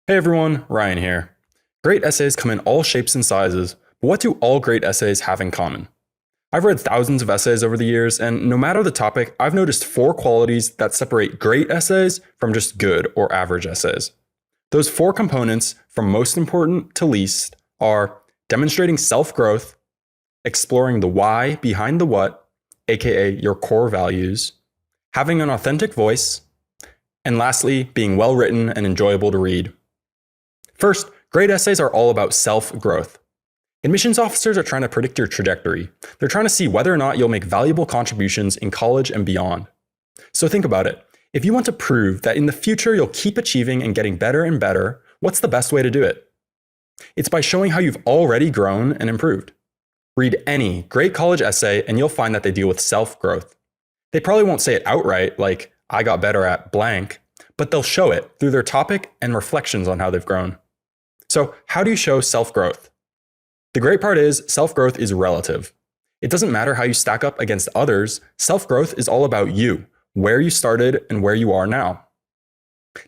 Hey everyone, Ryan here. Great essays come in all shapes and sizes, but what do all great essays have in common? I've read thousands of essays over the years, and no matter the topic, I've noticed four qualities that separate great essays from just good or average essays. Those four components, from most important to least, are demonstrating self-growth, exploring the why behind the what, aka your core values, having an authentic voice, and lastly, being well written and enjoyable to read. First, great essays are all about self-growth. Admissions officers are trying to predict your trajectory. They're trying to see whether or not you'll make valuable contributions in college and beyond. So think about it. If you want to prove that in the future you'll keep achieving and getting better and better, what's the best way to do it? It's by showing how you've already grown and improved. Read any great college essay and you'll find that they deal with self-growth. They probably won't say it outright, like, I got better at blank, but they'll show it through their topic and reflections on how they've grown. So how do you show self-growth? The great part is self-growth is relative. It doesn't matter how you stack up against others. Self-growth is all about you, where you started and where you are now.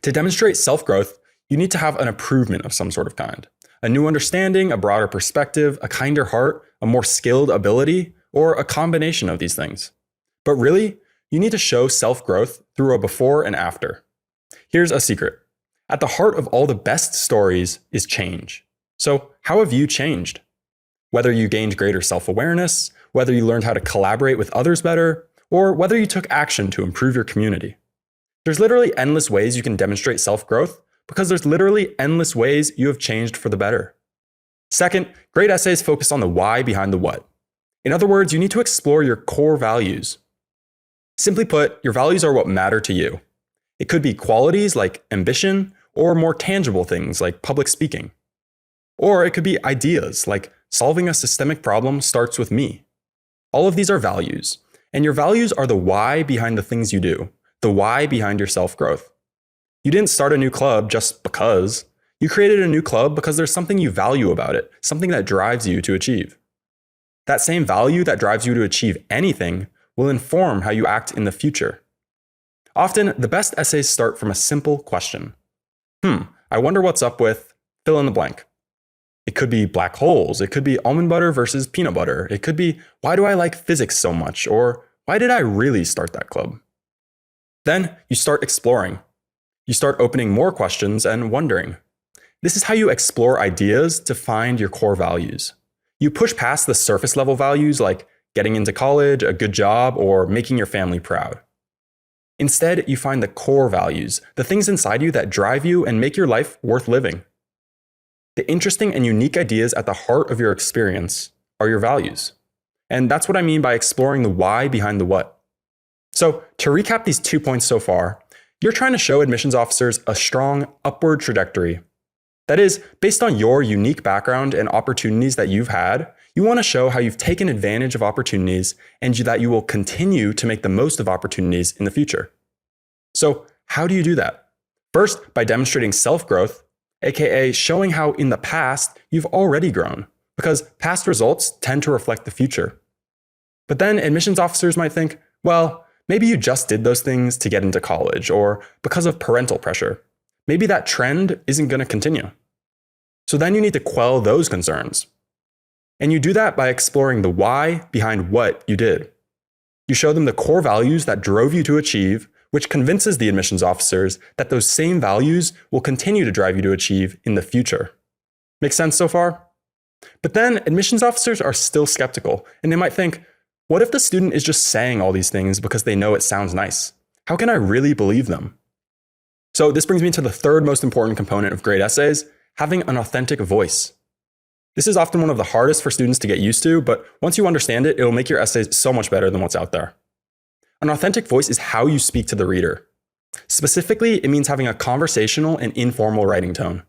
To demonstrate self-growth, you need to have an improvement of some sort of kind. A new understanding, a broader perspective, a kinder heart, a more skilled ability, or a combination of these things. But really, you need to show self-growth through a before and after. Here's a secret. At the heart of all the best stories is change. So how have you changed? Whether you gained greater self-awareness, whether you learned how to collaborate with others better, or whether you took action to improve your community. There's literally endless ways you can demonstrate self-growth because there's literally endless ways you have changed for the better. Second, great essays focus on the why behind the what. In other words, you need to explore your core values. Simply put, your values are what matter to you. It could be qualities like ambition, or more tangible things like public speaking. Or it could be ideas like solving a systemic problem starts with me. All of these are values, and your values are the why behind the things you do, the why behind your self-growth. You didn't start a new club just because. You created a new club because there's something you value about it, something that drives you to achieve. That same value that drives you to achieve anything will inform how you act in the future. Often, the best essays start from a simple question. I wonder what's up with fill in the blank. It could be black holes. It could be almond butter versus peanut butter. It could be, why do I like physics so much? Or why did I really start that club? Then you start exploring. You start opening more questions and wondering. This is how you explore ideas to find your core values. You push past the surface level values like getting into college, a good job, or making your family proud. Instead, you find the core values, the things inside you that drive you and make your life worth living. The interesting and unique ideas at the heart of your experience are your values. And that's what I mean by exploring the why behind the what. So, to recap these 2 points so far, you're trying to show admissions officers a strong upward trajectory. That is, based on your unique background and opportunities that you've had, you want to show how you've taken advantage of opportunities and that you will continue to make the most of opportunities in the future. So, how do you do that? First, by demonstrating self-growth, aka showing how in the past you've already grown, because past results tend to reflect the future. But then admissions officers might think, well, maybe you just did those things to get into college or because of parental pressure. Maybe that trend isn't going to continue. So then you need to quell those concerns. And you do that by exploring the why behind what you did. You show them the core values that drove you to achieve, which convinces the admissions officers that those same values will continue to drive you to achieve in the future. Make sense so far? But then admissions officers are still skeptical, and they might think, what if the student is just saying all these things because they know it sounds nice? How can I really believe them? So this brings me to the third most important component of great essays, having an authentic voice. This is often one of the hardest for students to get used to, but once you understand it, it'll make your essays so much better than what's out there. An authentic voice is how you speak to the reader. Specifically, it means having a conversational and informal writing tone.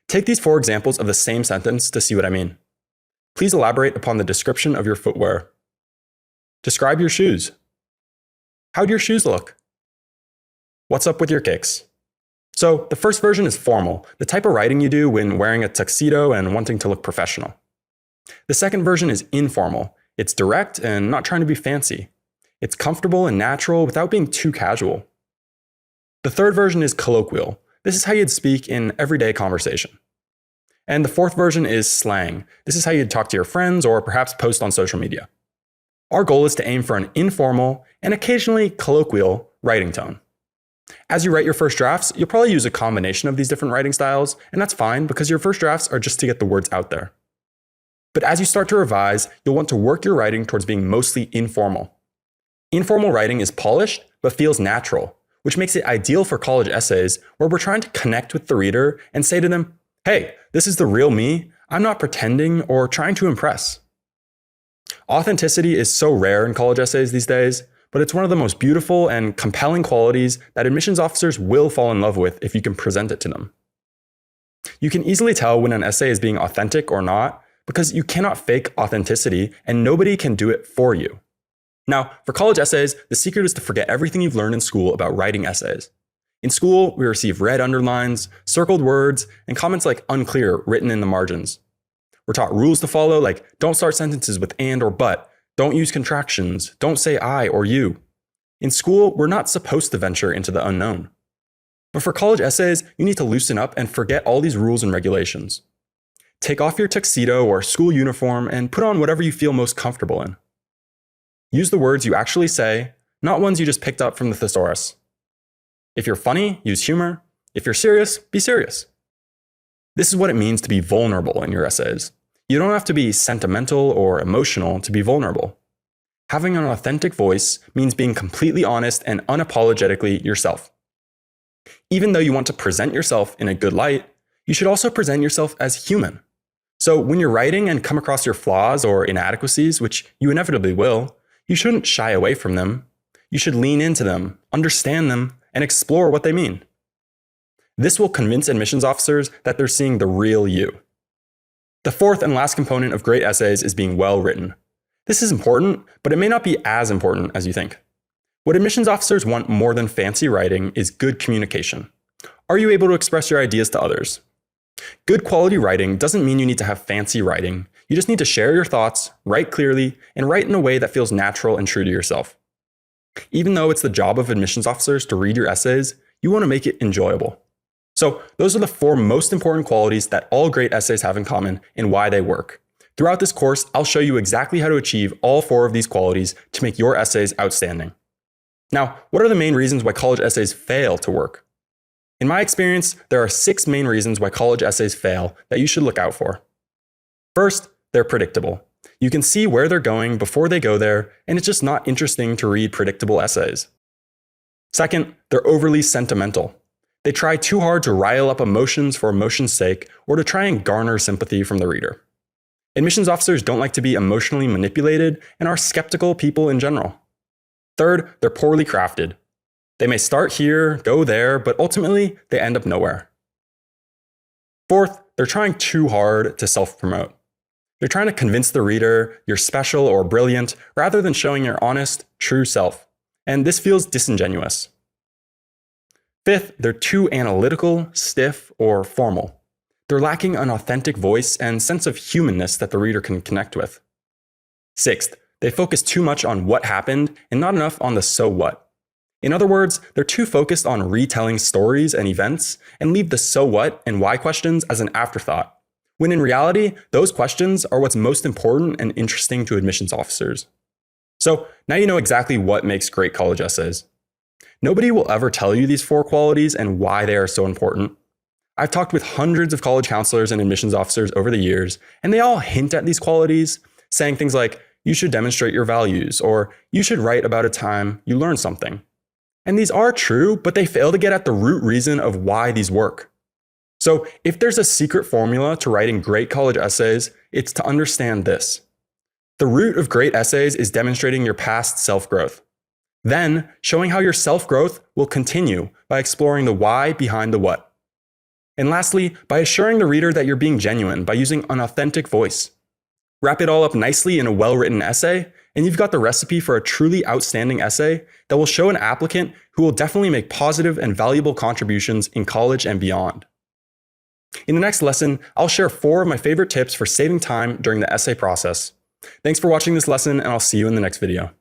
Take these 4 examples of the same sentence to see what I mean. Please elaborate upon the description of your footwear. Describe your shoes. How'd your shoes look? What's up with your kicks? So the first version is formal, the type of writing you do when wearing a tuxedo and wanting to look professional. The second version is informal. It's direct and not trying to be fancy. It's comfortable and natural without being too casual. The third version is colloquial, This is how you'd speak in everyday conversation. And the fourth version is slang. This is how you'd talk to your friends or perhaps post on social media. Our goal is to aim for an informal and occasionally colloquial writing tone. As you write your first drafts, you'll probably use a combination of these different writing styles, and that's fine because your first drafts are just to get the words out there. But as you start to revise, you'll want to work your writing towards being mostly informal. Informal writing is polished, but feels natural, which makes it ideal for college essays where we're trying to connect with the reader and say to them, hey, this is the real me. I'm not pretending or trying to impress. Authenticity is so rare in college essays these days, but it's one of the most beautiful and compelling qualities that admissions officers will fall in love with if you can present it to them. You can easily tell when an essay is being authentic or not because you cannot fake authenticity and nobody can do it for you. Now, for college essays, the secret is to forget everything you've learned in school about writing essays. In school, we receive red underlines, circled words, and comments like unclear written in the margins. We're taught rules to follow like don't start sentences with and or but, don't use contractions, don't say I or you. In school, we're not supposed to venture into the unknown. But for college essays, you need to loosen up and forget all these rules and regulations. Take off your tuxedo or school uniform and put on whatever you feel most comfortable in. Use the words you actually say, not ones you just picked up from the thesaurus. If you're funny, use humor. If you're serious, be serious. This is what it means to be vulnerable in your essays. You don't have to be sentimental or emotional to be vulnerable. Having an authentic voice means being completely honest and unapologetically yourself. Even though you want to present yourself in a good light, you should also present yourself as human. So when you're writing and come across your flaws or inadequacies, which you inevitably will, you shouldn't shy away from them. You should lean into them, understand them, and explore what they mean. This will convince admissions officers that they're seeing the real you. The fourth and last component of great essays is being well written. This is important, but it may not be as important as you think. What admissions officers want more than fancy writing is good communication. Are you able to express your ideas to others? Good quality writing doesn't mean you need to have fancy writing. You just need to share your thoughts, write clearly, and write in a way that feels natural and true to yourself. Even though it's the job of admissions officers to read your essays, you want to make it enjoyable. So those are the four most important qualities that all great essays have in common and why they work. Throughout this course, I'll show you exactly how to achieve all four of these qualities to make your essays outstanding. Now, what are the main reasons why college essays fail to work? In my experience, there are 6 main reasons why college essays fail that you should look out for. First, they're predictable. You can see where they're going before they go there, and it's just not interesting to read predictable essays. Second, they're overly sentimental. They try too hard to rile up emotions for emotion's sake or to try and garner sympathy from the reader. Admissions officers don't like to be emotionally manipulated and are skeptical people in general. Third, they're poorly crafted. They may start here, go there, but ultimately they end up nowhere. Fourth, they're trying too hard to self-promote. They're trying to convince the reader you're special or brilliant rather than showing your honest, true self. And this feels disingenuous. Fifth, they're too analytical, stiff, or formal. They're lacking an authentic voice and sense of humanness that the reader can connect with. Sixth, they focus too much on what happened and not enough on the so what. In other words, they're too focused on retelling stories and events and leave the so what and why questions as an afterthought, when in reality, those questions are what's most important and interesting to admissions officers. So now you know exactly what makes great college essays. Nobody will ever tell you these 4 qualities and why they are so important. I've talked with hundreds of college counselors and admissions officers over the years, and they all hint at these qualities, saying things like, you should demonstrate your values, or you should write about a time you learned something. And these are true, but they fail to get at the root reason of why these work. So if there's a secret formula to writing great college essays, it's to understand this. The root of great essays is demonstrating your past self-growth. Then, showing how your self-growth will continue by exploring the why behind the what. And lastly, by assuring the reader that you're being genuine by using an authentic voice. Wrap it all up nicely in a well-written essay, and you've got the recipe for a truly outstanding essay that will show an applicant who will definitely make positive and valuable contributions in college and beyond. In the next lesson, I'll share 4 of my favorite tips for saving time during the essay process. Thanks for watching this lesson, and I'll see you in the next video.